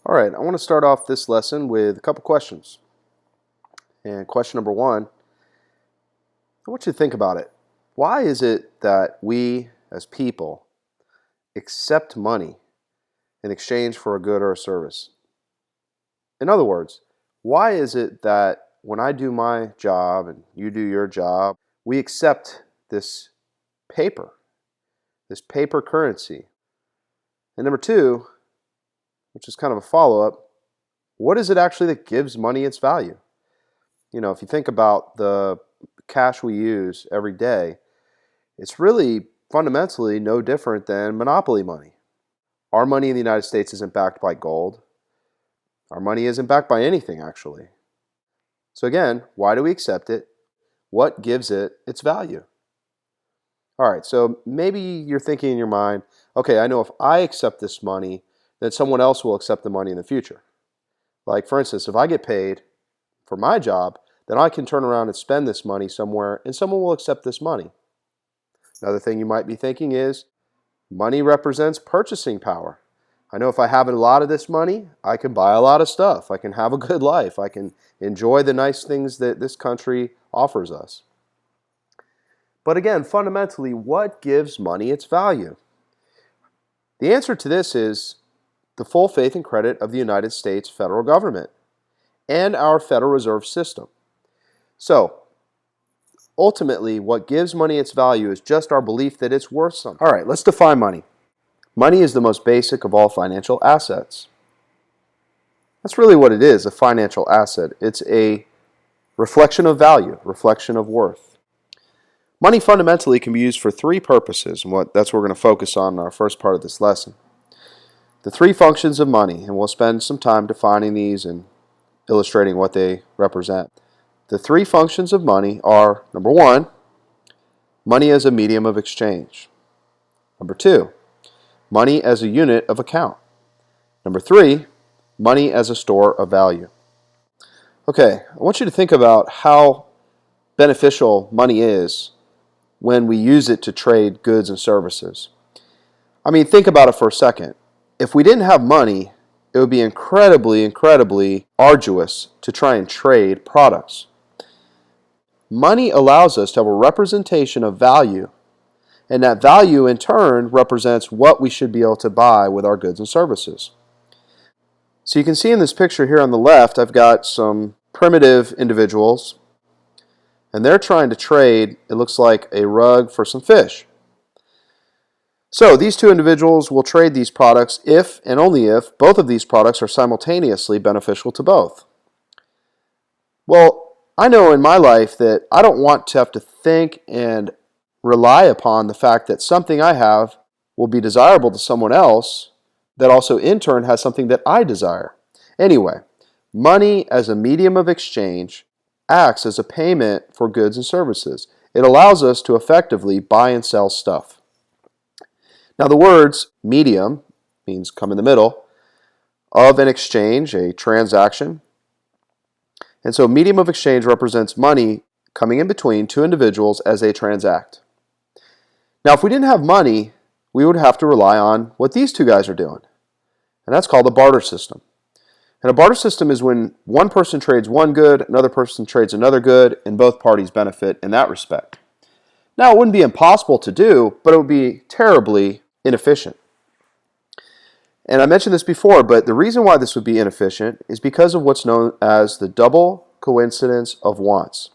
All right, I want to start off this lesson with a couple questions. And question number one, I want you to think about it. Why is it that we as people accept money in exchange for a good or a service? In other words, why is it that when I do my job and you do your job, we accept this paper currency? And number two, which is kind of a follow-up, what is it actually that gives money its value? You know, if you think about the cash we use every day, it's really fundamentally no different than monopoly money. Our money in the United States isn't backed by gold. Our money isn't backed by anything, actually. So again, why do we accept it? What gives it its value? All right, so maybe you're thinking in your mind, okay, I know if I accept this money, then someone else will accept the money in the future. Like, for instance, if I get paid for my job, then I can turn around and spend this money somewhere, and someone will accept this money. Another thing you might be thinking is, money represents purchasing power. I know if I have a lot of this money, I can buy a lot of stuff. I can have a good life. I can enjoy the nice things that this country offers us. But again, fundamentally, what gives money its value? The answer to this is the full faith and credit of the United States federal government and our Federal Reserve System. So, ultimately, what gives money its value is just our belief that it's worth something. All right, let's define money. Money is the most basic of all financial assets. That's really what it is, a financial asset. It's a reflection of value, reflection of worth. Money fundamentally can be used for three purposes, and that's what we're going to focus on in our first part of this lesson. The three functions of money, and we'll spend some time defining these and illustrating what they represent. The three functions of money are, number one, money as a medium of exchange. Number two, money as a unit of account. Number three, money as a store of value. Okay, I want you to think about how beneficial money is when we use it to trade goods and services. I mean, think about it for a second. If we didn't have money, it would be incredibly arduous to try and trade products. Money allows us to have a representation of value, and that value in turn represents what we should be able to buy with our goods and services. So you can see in this picture here on the left, I've got some primitive individuals, and they're trying to trade, it looks like, a rug for some fish. So these two individuals will trade these products if and only if both of these products are simultaneously beneficial to both. Well, I know in my life that I don't want to have to think and rely upon the fact that something I have will be desirable to someone else that also in turn has something that I desire. Anyway, money as a medium of exchange acts as a payment for goods and services. It allows us to effectively buy and sell stuff. Now the words medium means come in the middle of an exchange, a transaction. And so medium of exchange represents money coming in between two individuals as they transact. Now if we didn't have money, we would have to rely on what these two guys are doing. And that's called a barter system. And a barter system is when one person trades one good, another person trades another good, and both parties benefit in that respect. Now it wouldn't be impossible to do, but it would be terribly inefficient. And I mentioned this before, but the reason why this would be inefficient is because of what's known as the double coincidence of wants.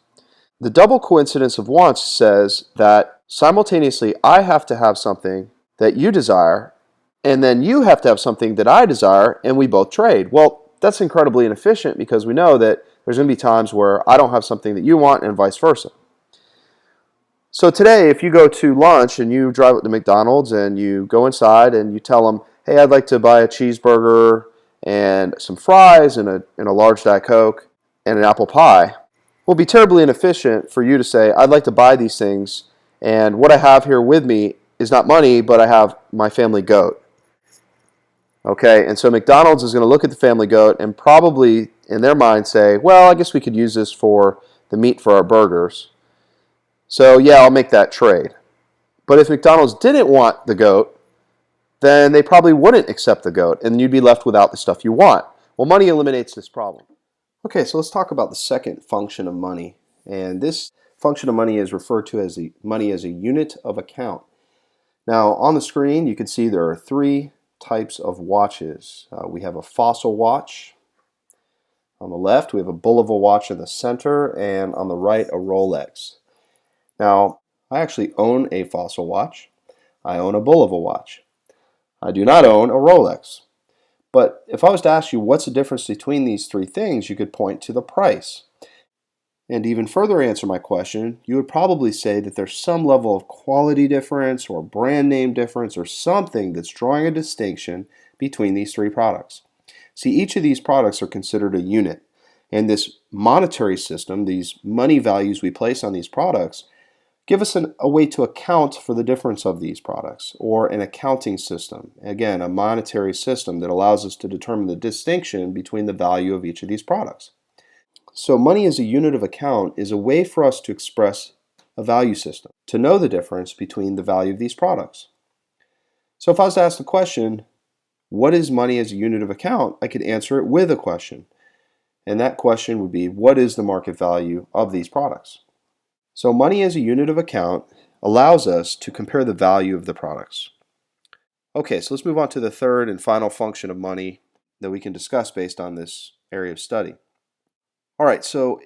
The double coincidence of wants says that simultaneously I have to have something that you desire, and then you have to have something that I desire, and we both trade. Well, that's incredibly inefficient because we know that there's going to be times where I don't have something that you want and vice versa. So today, if you go to lunch and you drive up to McDonald's and you go inside and you tell them, hey, I'd like to buy a cheeseburger and some fries and a large Diet Coke and an apple pie, it will be terribly inefficient for you to say, I'd like to buy these things, and what I have here with me is not money, but I have my family goat. Okay, and so McDonald's is going to look at the family goat and probably in their mind say, well, I guess we could use this for the meat for our burgers. So yeah, I'll make that trade. But if McDonald's didn't want the goat, then they probably wouldn't accept the goat, and you'd be left without the stuff you want. Well, money eliminates this problem. Okay, so let's talk about the second function of money. And this function of money is referred to as money as a unit of account. Now, on the screen, you can see there are three types of watches. We have a fossil watch. On the left, we have a Bulova watch in the center, and on the right, a Rolex. Now, I actually own a fossil watch. I own a Bulova watch. I do not own a Rolex. But if I was to ask you what's the difference between these three things, you could point to the price. And to even further answer my question, you would probably say that there's some level of quality difference or brand name difference or something that's drawing a distinction between these three products. See, each of these products are considered a unit. And this monetary system, these money values we place on these products, give us a way to account for the difference of these products, or an accounting system. Again, a monetary system that allows us to determine the distinction between the value of each of these products. So money as a unit of account is a way for us to express a value system, to know the difference between the value of these products. So if I was to ask the question, what is money as a unit of account? I could answer it with a question. And that question would be, what is the market value of these products? So money as a unit of account allows us to compare the value of the products. Okay, so let's move on to the third and final function of money that we can discuss based on this area of study. All right, so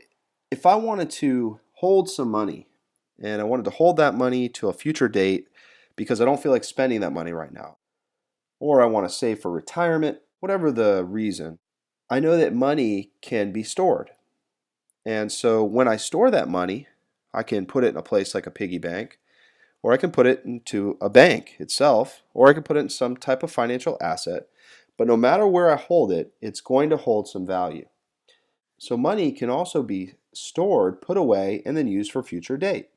if I wanted to hold some money, and I wanted to hold that money to a future date because I don't feel like spending that money right now, or I want to save for retirement, whatever the reason, I know that money can be stored. And so when I store that money, I can put it in a place like a piggy bank, or I can put it into a bank itself, or I can put it in some type of financial asset. But no matter where I hold it, it's going to hold some value. So money can also be stored, put away, and then used for future date.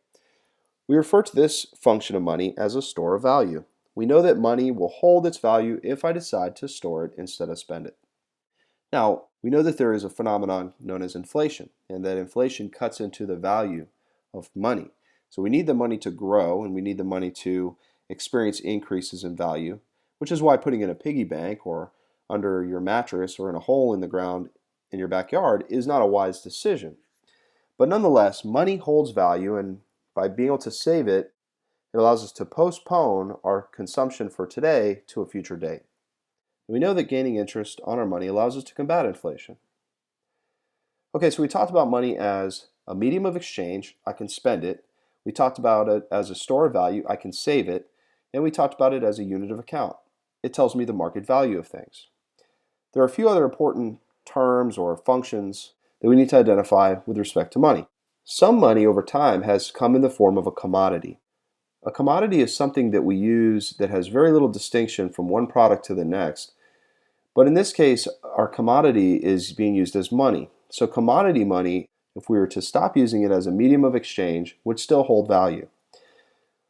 We refer to this function of money as a store of value. We know that money will hold its value if I decide to store it instead of spend it. Now, we know that there is a phenomenon known as inflation, and that inflation cuts into the value of money. So we need the money to grow, and we need the money to experience increases in value, which is why putting in a piggy bank or under your mattress or in a hole in the ground in your backyard is not a wise decision. But nonetheless, money holds value, and by being able to save it, it allows us to postpone our consumption for today to a future date. And we know that gaining interest on our money allows us to combat inflation. Okay, so we talked about money as a medium of exchange. I can spend it. We talked about it as a store of value. I can save it. And we talked about it as a unit of account. It tells me the market value of things. There are a few other important terms or functions that we need to identify with respect to money. Some money over time has come in the form of a commodity. A commodity is something that we use that has very little distinction from one product to the next. But in this case, our commodity is being used as money. So commodity money, if we were to stop using it as a medium of exchange, would still hold value.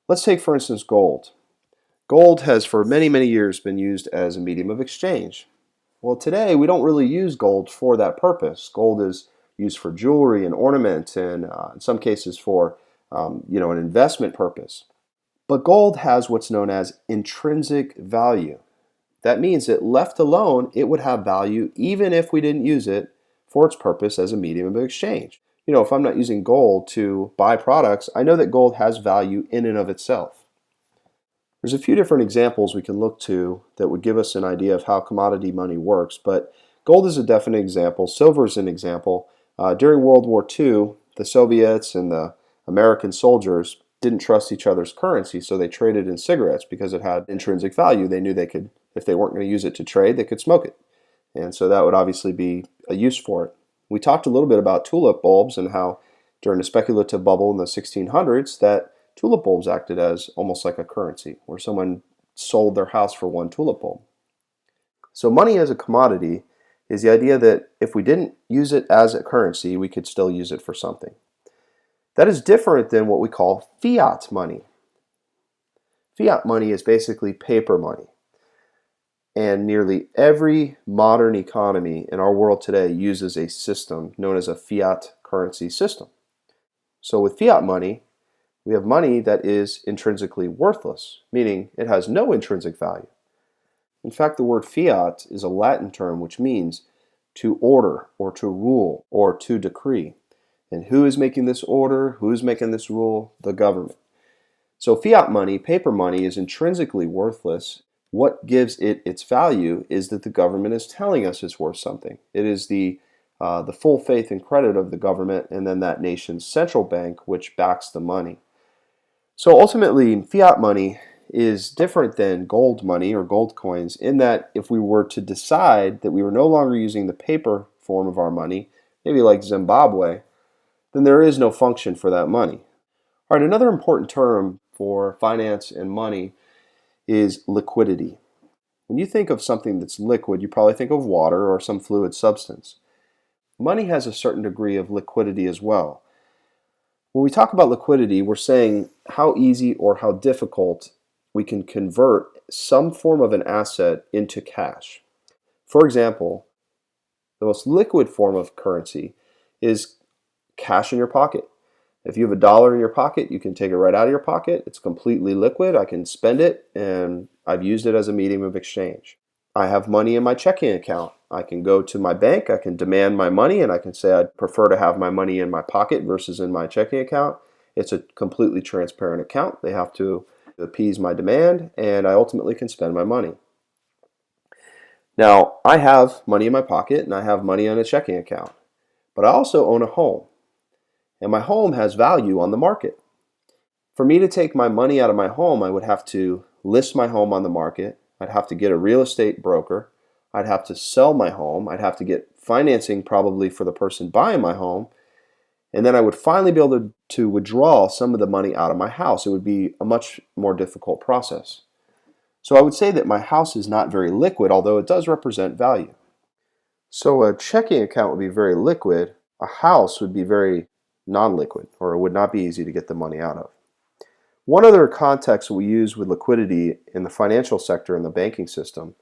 Let's take, for instance, gold. Gold has for many, many years been used as a medium of exchange. Well, today we don't really use gold for that purpose. Gold is used for jewelry and ornament, and in some cases for an investment purpose. But gold has what's known as intrinsic value. That means that left alone, it would have value even if we didn't use it for its purpose as a medium of exchange. If I'm not using gold to buy products, I know that gold has value in and of itself. There's a few different examples we can look to that would give us an idea of how commodity money works, but gold is a definite example. Silver is an example. During World War II, the Soviets and the American soldiers didn't trust each other's currency, so they traded in cigarettes because it had intrinsic value. They knew they could, if they weren't going to use it to trade, they could smoke it. And so that would obviously be a use for it. We talked a little bit about tulip bulbs and how during the speculative bubble in the 1600s that tulip bulbs acted as almost like a currency, where someone sold their house for one tulip bulb. So money as a commodity is the idea that if we didn't use it as a currency, we could still use it for something. That is different than what we call fiat money. Fiat money is basically paper money. And nearly every modern economy in our world today uses a system known as a fiat currency system. So with fiat money, we have money that is intrinsically worthless, meaning it has no intrinsic value. In fact, the word fiat is a Latin term which means to order or to rule or to decree. And who is making this order? Who is making this rule? The government. So fiat money, paper money, is intrinsically worthless. What gives it its value is that the government is telling us it's worth something. It is the full faith and credit of the government and then that nation's central bank which backs the money. So ultimately, fiat money is different than gold money or gold coins in that if we were to decide that we were no longer using the paper form of our money, maybe like Zimbabwe, then there is no function for that money. All right, another important term for finance and money is liquidity. When you think of something that's liquid, you probably think of water or some fluid substance. Money has a certain degree of liquidity as well. When we talk about liquidity, we're saying how easy or how difficult we can convert some form of an asset into cash. For example, the most liquid form of currency is cash in your pocket. If you have $1 in your pocket, you can take it right out of your pocket. It's completely liquid. I can spend it, and I've used it as a medium of exchange. I have money in my checking account. I can go to my bank, I can demand my money, and I can say I'd prefer to have my money in my pocket versus in my checking account. It's a completely transparent account. They have to appease my demand, and I ultimately can spend my money. Now, I have money in my pocket, and I have money on a checking account, but I also own a home. And my home has value on the market. For me to take my money out of my home, I would have to list my home on the market. I'd have to get a real estate broker. I'd have to sell my home. I'd have to get financing probably for the person buying my home. And then I would finally be able to withdraw some of the money out of my house. It would be a much more difficult process. So I would say that my house is not very liquid, although it does represent value. So a checking account would be very liquid. A house would be very non-liquid, or it would not be easy to get the money out of. One other context we use with liquidity in the financial sector and the banking system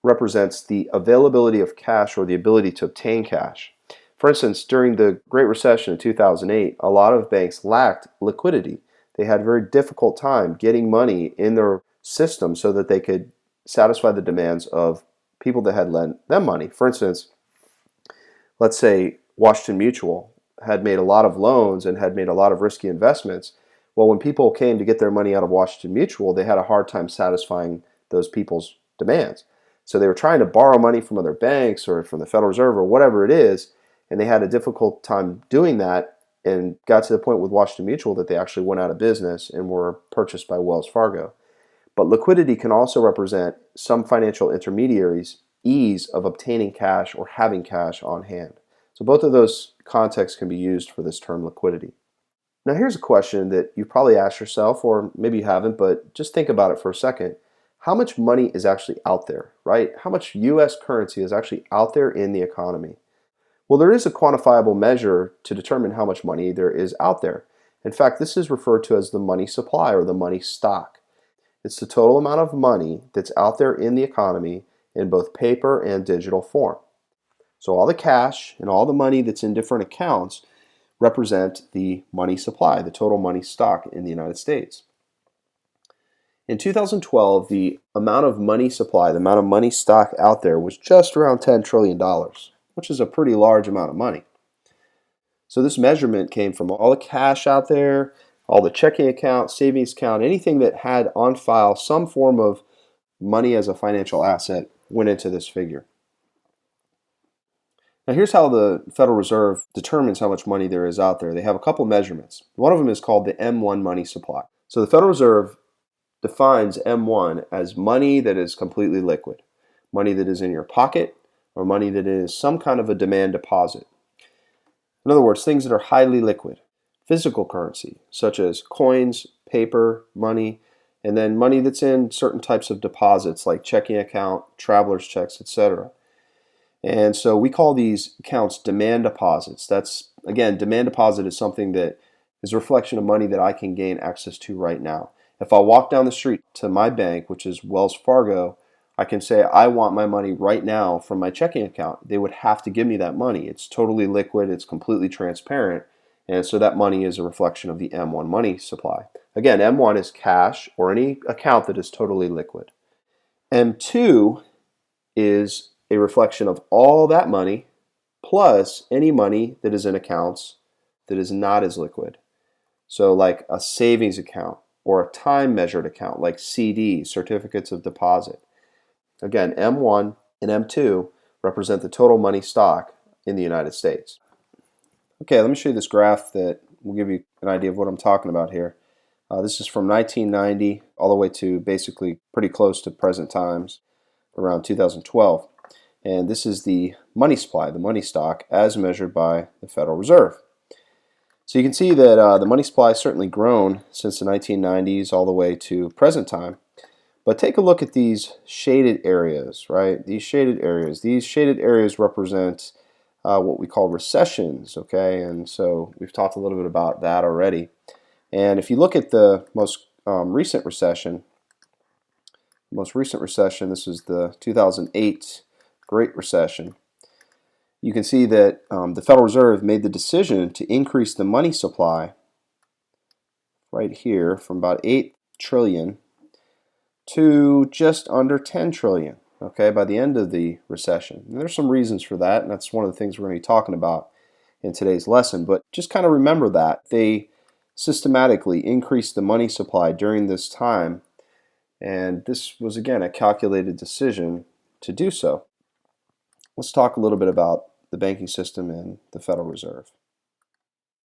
represents the availability of cash or the ability to obtain cash. For instance, during the Great Recession in 2008, a lot of banks lacked liquidity. They had a very difficult time getting money in their system so that they could satisfy the demands of people that had lent them money. For instance, let's say Washington Mutual had made a lot of loans and had made a lot of risky investments. Well, when people came to get their money out of Washington Mutual, they had a hard time satisfying those people's demands. So they were trying to borrow money from other banks or from the Federal Reserve or whatever it is, and they had a difficult time doing that and got to the point with Washington Mutual that they actually went out of business and were purchased by Wells Fargo. But liquidity can also represent some financial intermediaries' ease of obtaining cash or having cash on hand. So both of those contexts can be used for this term liquidity. Now here's a question that you've probably asked yourself, or maybe you haven't, but just think about it for a second. How much money is actually out there, right? How much US currency is actually out there in the economy? Well, there is a quantifiable measure to determine how much money there is out there. In fact, this is referred to as the money supply or the money stock. It's the total amount of money that's out there in the economy in both paper and digital form. So all the cash and all the money that's in different accounts represent the money supply, the total money stock in the United States. In 2012, the amount of money supply, the amount of money stock out there was just around $10 trillion, which is a pretty large amount of money. So this measurement came from all the cash out there, all the checking account, savings account, anything that had on file some form of money as a financial asset went into this figure. Now here's how the Federal Reserve determines how much money there is out there. They have a couple measurements. One of them is called the M1 money supply. So the Federal Reserve defines M1 as money that is completely liquid, money that is in your pocket, or money that is some kind of a demand deposit. In other words, things that are highly liquid. Physical currency, such as coins, paper, money, and then money that's in certain types of deposits like checking account, traveler's checks, etc. And so we call these accounts demand deposits. That's, again, demand deposit is something that is a reflection of money that I can gain access to right now. If I walk down the street to my bank, which is Wells Fargo, I can say I want my money right now from my checking account. They would have to give me that money. It's totally liquid, it's completely transparent, and so that money is a reflection of the M1 money supply. Again, M1 is cash or any account that is totally liquid. M2 is a reflection of all that money plus any money that is in accounts that is not as liquid. So like a savings account or a time measured account like CDs, certificates of deposit. Again, M1 and M2 represent the total money stock in the United States. Okay, let me show you this graph that will give you an idea of what I'm talking about here. This is from 1990 all the way to basically pretty close to present times, around 2012. And this is the money supply, the money stock, as measured by the Federal Reserve. So you can see that the money supply has certainly grown since the 1990s all the way to present time. But take a look at these shaded areas, right? These shaded areas represent what we call recessions, okay? And so we've talked a little bit about that already. And if you look at the most recent recession, this is the 2008 Great Recession. You can see that the Federal Reserve made the decision to increase the money supply right here from about 8 trillion to just under 10 trillion, okay, by the end of the recession. And there's some reasons for that, and that's one of the things we're going to be talking about in today's lesson. But just kind of remember that they systematically increased the money supply during this time, and this was, again, a calculated decision to do so. Let's talk a little bit about the banking system and the Federal Reserve.